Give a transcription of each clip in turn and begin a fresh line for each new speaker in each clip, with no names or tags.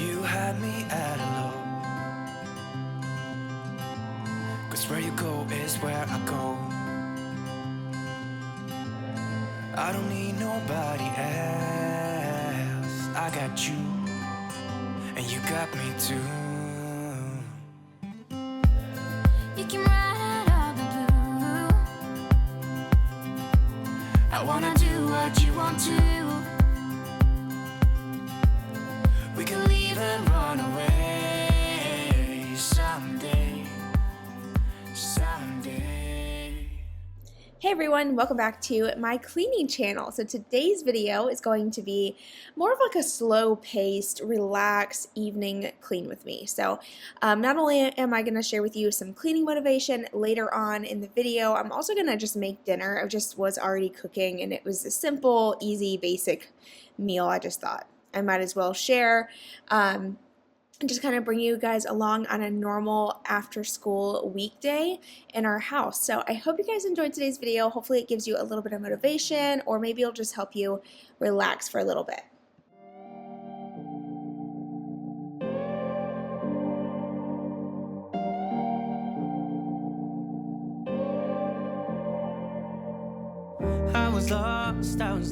You had me at hello, 'cause where you go is where I go. I don't need nobody else. I got you, and you got me too.
You can ride all the blue. I wanna do what you want to. We can leave and run away someday, someday.
Hey everyone, welcome back to my cleaning channel. So today's video is going to be more of like a slow-paced, relaxed evening clean with me. So not only am I going to share with you some cleaning motivation later on in the video, I'm also going to just make dinner. I just was already cooking and it was a simple, easy, basic meal. I just thought I might as well share. And just kind of bring you guys along on a normal after school weekday in our house. So I hope you guys enjoyed today's video. Hopefully it gives you a little bit of motivation, or maybe it'll just help you relax for a little bit.
I was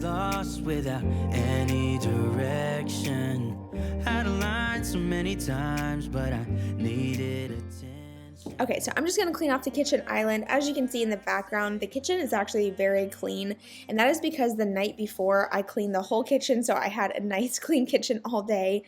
lost without any direction. Had a line so many times, but I needed attention.
Okay, so I'm just going to clean off the kitchen island. As you can see in the background, the kitchen is actually very clean, and that is because the night before I cleaned the whole kitchen, so I had a nice clean kitchen all day,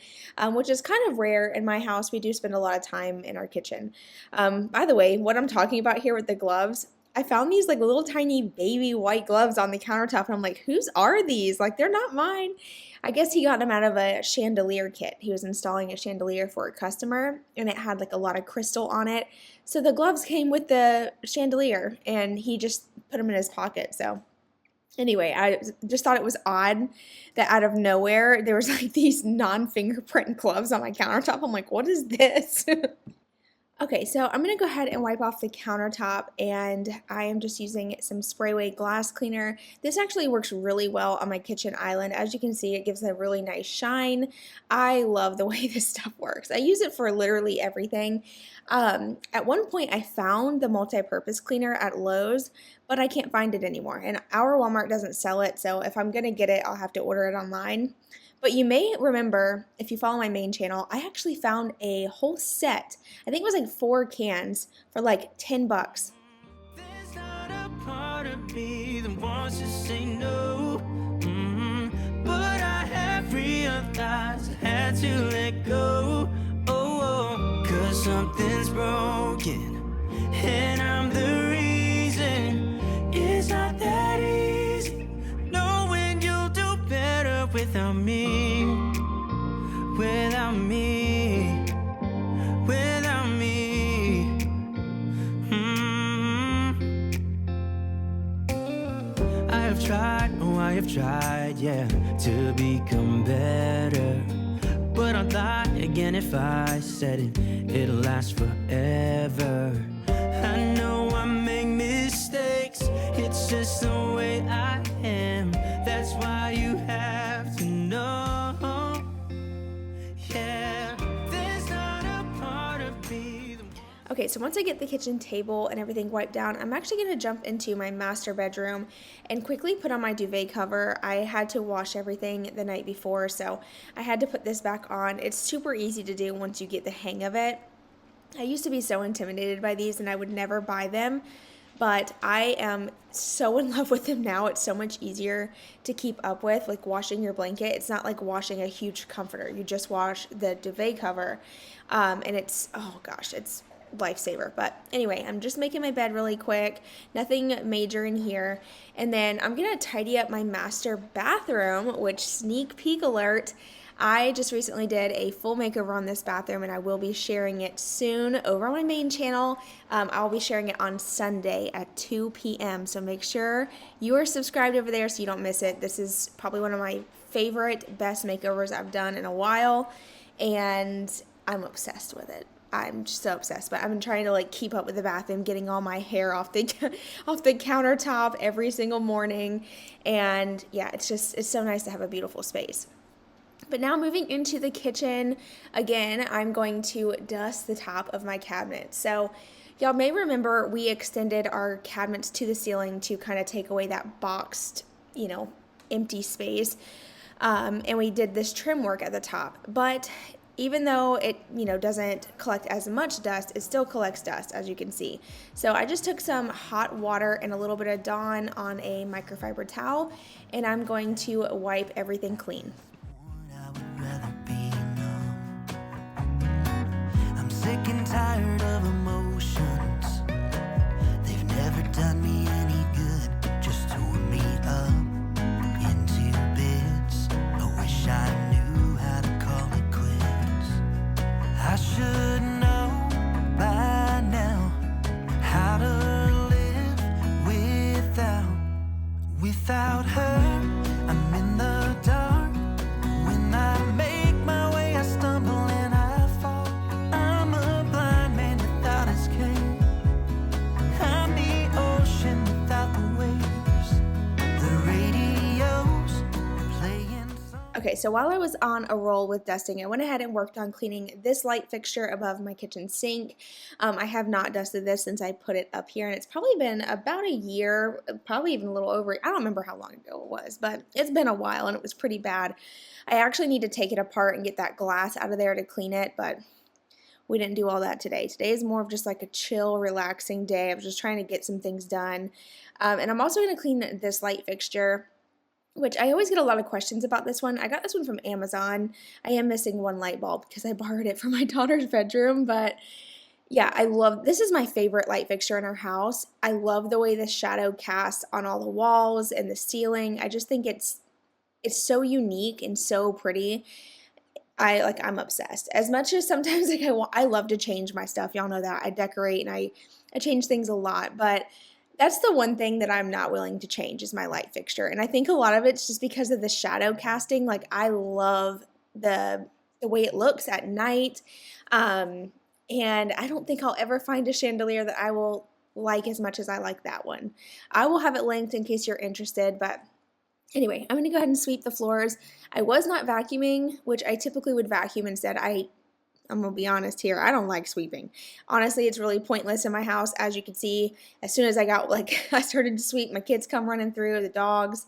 which is kind of rare in my house. We do spend a lot of time in our kitchen. By the way, what I'm talking about here with the gloves, I found these like little tiny baby white gloves on the countertop, and I'm like, whose are these? Like, they're not mine. I guess he got them out of a chandelier kit. He was installing a chandelier for a customer, and it had like a lot of crystal on it. So the gloves came with the chandelier, and he just put them in his pocket. So anyway, I just thought it was odd that out of nowhere there was like these non-fingerprint gloves on my countertop. I'm like, what is this? Okay, so I'm going to go ahead and wipe off the countertop, and I am just using some Spray-Away glass cleaner. This actually works really well on my kitchen island. As you can see, it gives a really nice shine. I love the way this stuff works. I use it for literally everything. At one point, I found the multi-purpose cleaner at Lowe's, but I can't find it anymore, and our Walmart doesn't sell it, so if I'm going to get it, I'll have to order it online. But you may remember, if you follow my main channel, I actually found a whole set. I think it was like 4 cans for like 10 bucks.
There's not a part of me that wants to say no, but I have realized I had to let go. Oh, 'cause something's broken, and I'm the reason. It's not that easy knowing you'll do better without me. Without me, without me. I have tried, yeah, to become better. But I'd lie again if I said it'll last forever. I know I make mistakes, it's just the way I am. That's why you have to know.
Okay, so once I get the kitchen table and everything wiped down, I'm actually going to jump into my master bedroom and quickly put on my duvet cover. I had to wash everything the night before, so I had to put this back on. It's super easy to do once you get the hang of it. I used to be so intimidated by these and I would never buy them, but I am so in love with them now. It's so much easier to keep up with, like washing your blanket. It's not like washing a huge comforter. You just wash the duvet cover, and it's, oh gosh, it's lifesaver. But anyway, I'm just making my bed really quick, nothing major in here, and then I'm gonna tidy up my master bathroom, which, sneak peek alert, I just recently did a full makeover on this bathroom, and I will be sharing it soon over on my main channel. I'll be sharing it on Sunday at 2 p.m. So make sure you are subscribed over there so you don't miss it. This is probably one of my favorite, best makeovers I've done in a while, and I'm obsessed with it. I'm just so obsessed, but I've been trying to like keep up with the bathroom, getting all my hair off the off the countertop every single morning, and yeah, it's so nice to have a beautiful space. But now moving into the kitchen, again, I'm going to dust the top of my cabinet. So y'all may remember we extended our cabinets to the ceiling to kind of take away that boxed, empty space. And we did this trim work at the top. But even though it, doesn't collect as much dust, it still collects dust, as you can see. So I just took some hot water and a little bit of Dawn on a microfiber towel, and I'm going to wipe everything clean.
I'm sick and tired of emotions. They've never done me any good, just tore me up into bits. I wish I knew how to call it quits. I should know by now how to live without her. I'm in the dark. When I make my way, I stumble and I fall. I'm a blind man without escape. I'm the ocean without the waves. The radio's playing.
Okay, so while I was on a roll with dusting, I went ahead and worked on cleaning this light fixture above my kitchen sink. I have not dusted this since I put it up here, and it's probably been about a year, probably even a little over. I don't remember how long ago it was, but it's been a while, and it was pretty bad. I actually need to take it apart and get that glass out of there to clean it, but we didn't do all that today. Today is more of just like a chill, relaxing day. I was just trying to get some things done. And I'm also going to clean this light fixture, which I always get a lot of questions about this one. I got this one from Amazon. I am missing one light bulb because I borrowed it from my daughter's bedroom, but yeah, this is my favorite light fixture in our house. I love the way the shadow casts on all the walls and the ceiling. I just think it's so unique and so pretty. I'm obsessed. As much as sometimes I love to change my stuff. Y'all know that. I decorate and I change things a lot, but that's the one thing that I'm not willing to change is my light fixture. And I think a lot of it's just because of the shadow casting. Like, I love the way it looks at night. And I don't think I'll ever find a chandelier that I will like as much as I like that one. I will have it linked in case you're interested, but anyway, I'm going to go ahead and sweep the floors. I was not vacuuming, which I typically would vacuum instead. I'm going to be honest here. I don't like sweeping. Honestly, it's really pointless in my house. As you can see, as soon as I started to sweep, my kids come running through, the dogs,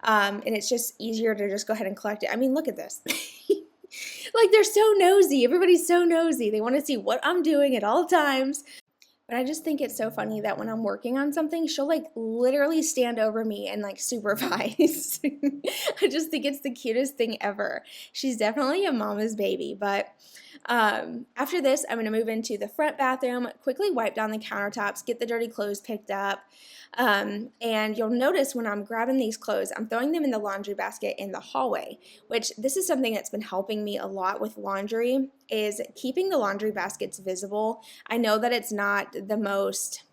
and it's just easier to just go ahead and collect it. I mean, look at this. Like, they're so nosy. Everybody's so nosy. They want to see what I'm doing at all times. But I just think it's so funny that when I'm working on something, she'll literally stand over me and supervise. I just think it's the cutest thing ever. She's definitely a mama's baby. But after this, I'm going to move into the front bathroom, quickly wipe down the countertops, get the dirty clothes picked up. And you'll notice when I'm grabbing these clothes, I'm throwing them in the laundry basket in the hallway, which this is something that's been helping me a lot with laundry, is keeping the laundry baskets visible. I know that it's not the most,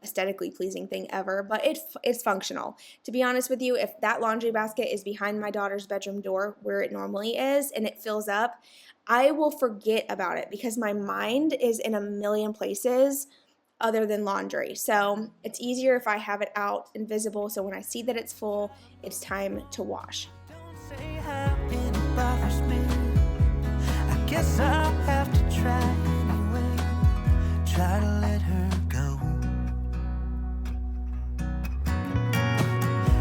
aesthetically pleasing thing ever, but it's functional. To be honest with you, if that laundry basket is behind my daughter's bedroom door where it normally is and it fills up, I will forget about it because my mind is in a million places other than laundry. So it's easier if I have it out and visible, so when I see that it's full, it's time to wash.
Don't say how it bothers me. I guess I'll have to try anyway. Try to let her go.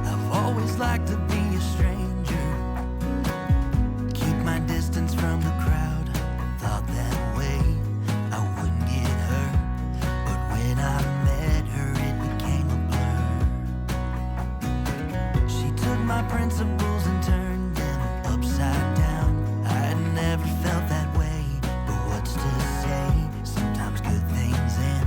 I've always liked to be a stranger, keep my distance from the crowd. Thought that way I wouldn't get hurt, but when I met her it became a blur. She took my principles and turned them upside down. I'd never felt that way, but what's to say? Sometimes good things end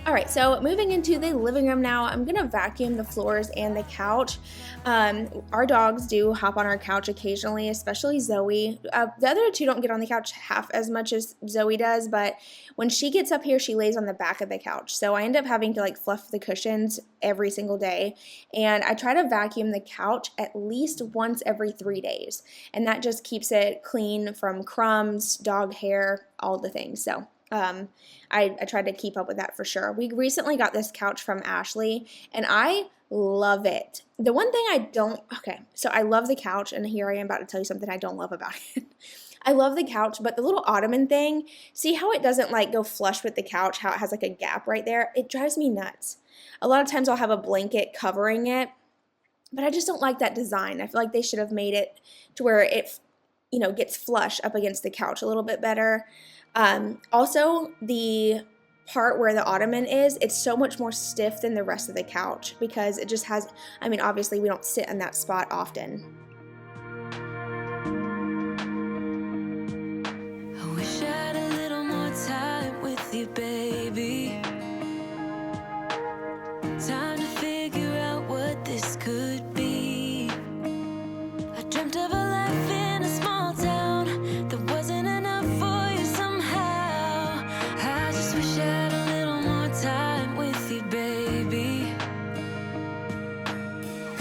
All right, so moving into the living room now, I'm gonna vacuum the floors and the couch. Our dogs do hop on our couch occasionally, especially Zoe. The other two don't get on the couch half as much as Zoe does, but when she gets up here, she lays on the back of the couch. So I end up having to like fluff the cushions every single day. And I try to vacuum the couch at least once every 3 days. And that just keeps it clean from crumbs, dog hair, all the things. So I tried to keep up with that for sure. We recently got this couch from Ashley, and I love it. The one thing so I love the couch, and here I am about to tell you something I don't love about it. I love the couch, but the little ottoman thing, see how it doesn't like go flush with the couch, how it has like a gap right there? It drives me nuts. A lot of times I'll have a blanket covering it, but I just don't like that design. I feel like they should have made it to where it, gets flush up against the couch a little bit better. Also, the part where the ottoman is, it's so much more stiff than the rest of the couch because it just has, obviously we don't sit in that spot often.
I wish I had a little more time with you, baby. Time to figure out what this could be. I dreamt of a life in a small town that wasn't enough for you somehow. I just wish I had a little more time with you, baby.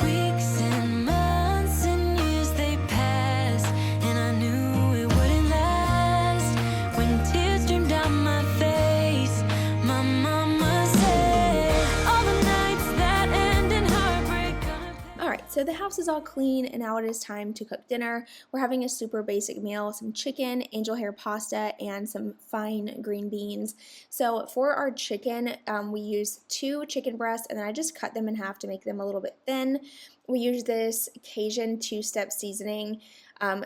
Weeks and months and years they passed, and I knew it wouldn't last. When tears streamed down my face, my mama said, all the nights that end in heartbreak gonna pay.
All right, so the house is all clean, and now it is time to cook dinner. We're having a super basic meal, some chicken, angel hair pasta, and some fine green beans. So for our chicken, we use 2 chicken breasts, and then I just cut them in half to make them a little bit thin. We use this Cajun 2-step seasoning,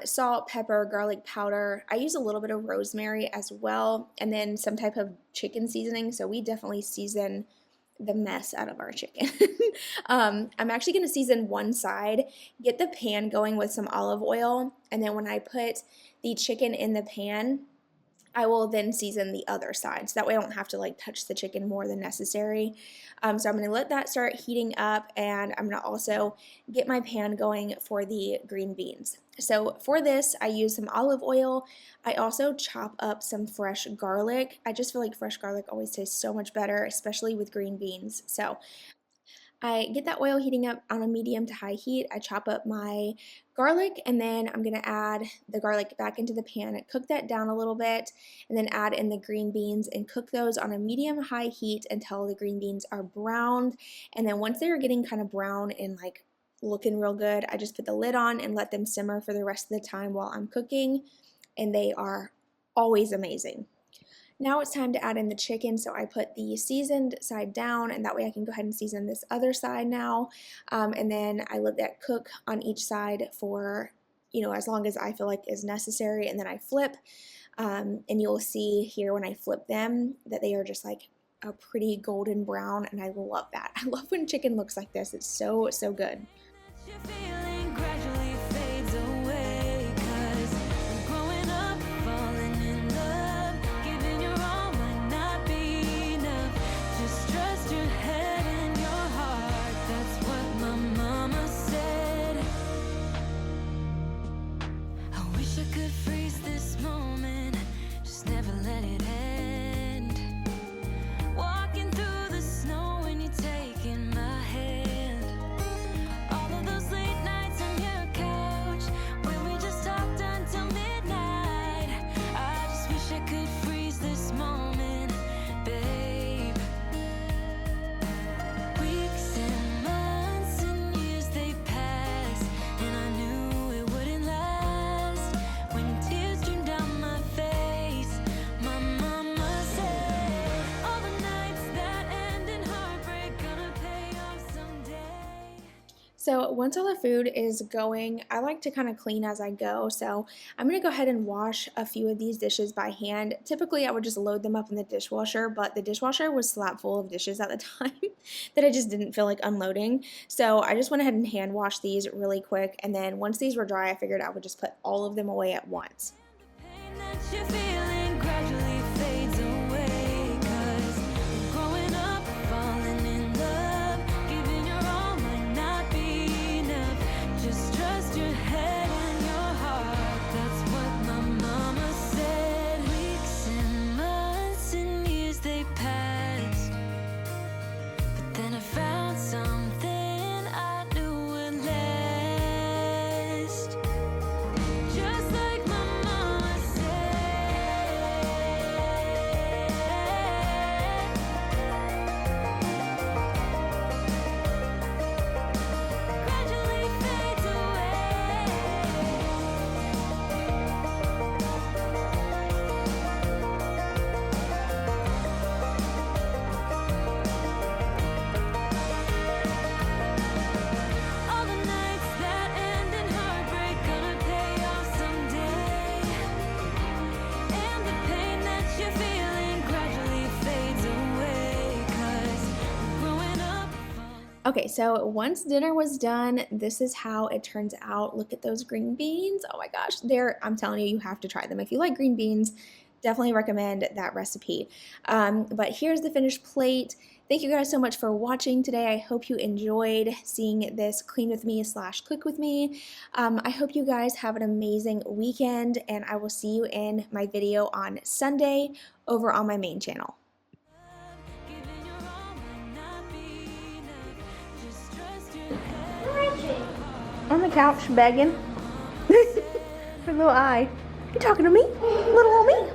salt, pepper, garlic powder. I use a little bit of rosemary as well, and then some type of chicken seasoning, so we definitely season the mess out of our chicken. I'm actually going to season one side, get the pan going with some olive oil, and then when I put the chicken in the pan, I will then season the other side. So that way I don't have to like touch the chicken more than necessary. So I'm going to let that start heating up, and I'm going to also get my pan going for the green beans. So for this, I use some olive oil. I also chop up some fresh garlic. I just feel like fresh garlic always tastes so much better, especially with green beans. So I get that oil heating up on a medium to high heat. I chop up my garlic, and then I'm going to add the garlic back into the pan, cook that down a little bit, and then add in the green beans and cook those on a medium-high heat until the green beans are browned. And then once they're getting kind of brown and like looking real good, I just put the lid on and let them simmer for the rest of the time while I'm cooking, and they are always amazing. Now it's time to add in the chicken, so I put the seasoned side down, and that way I can go ahead and season this other side now. And then I let that cook on each side for, as long as I feel like is necessary, and then I flip. And you'll see here when I flip them that they are just like a pretty golden brown, and I love that. I love when chicken looks like this. It's so, so good.
Your feeling gradually fades away, 'cause growing up, falling in love, giving your all might not be enough. Just trust your head and your heart. That's what my mama said. I wish I could freeze this moment, just never let it end. Walking through the snow when you're taking my hand. All of those late nights on your couch when we just talked until midnight. I just wish I could freeze this moment, babe. Weeks and months and years they pass, and I knew it wouldn't last. When tears streamed down my face, my mama said, all the nights that end in heartbreak gonna pay off someday.
So once all the food is going, I like to kind of clean as I go. So I'm going to go ahead and wash a few of these dishes by hand. Typically, I would just load them up in the dishwasher, but the dishwasher was slap full of dishes at the time that I just didn't feel like unloading. So I just went ahead and hand washed these really quick. And then once these were dry, I figured I would just put all of them away at once.
Pain that you're feeling gradually fades away, 'cause growing up
Okay, so once dinner was done, this is how it turns out. Look at those green beans. Oh my gosh, I'm telling you, you have to try them. If you like green beans, definitely recommend that recipe. But here's the finished plate. Thank you guys so much for watching today. I hope you enjoyed seeing this clean with me / cook with me. I hope you guys have an amazing weekend, and I will see you in my video on Sunday over on my main channel.
Giving your all might not be enough. Just trust your head.
On the couch begging. Her little eye. You talking to me? Little old me?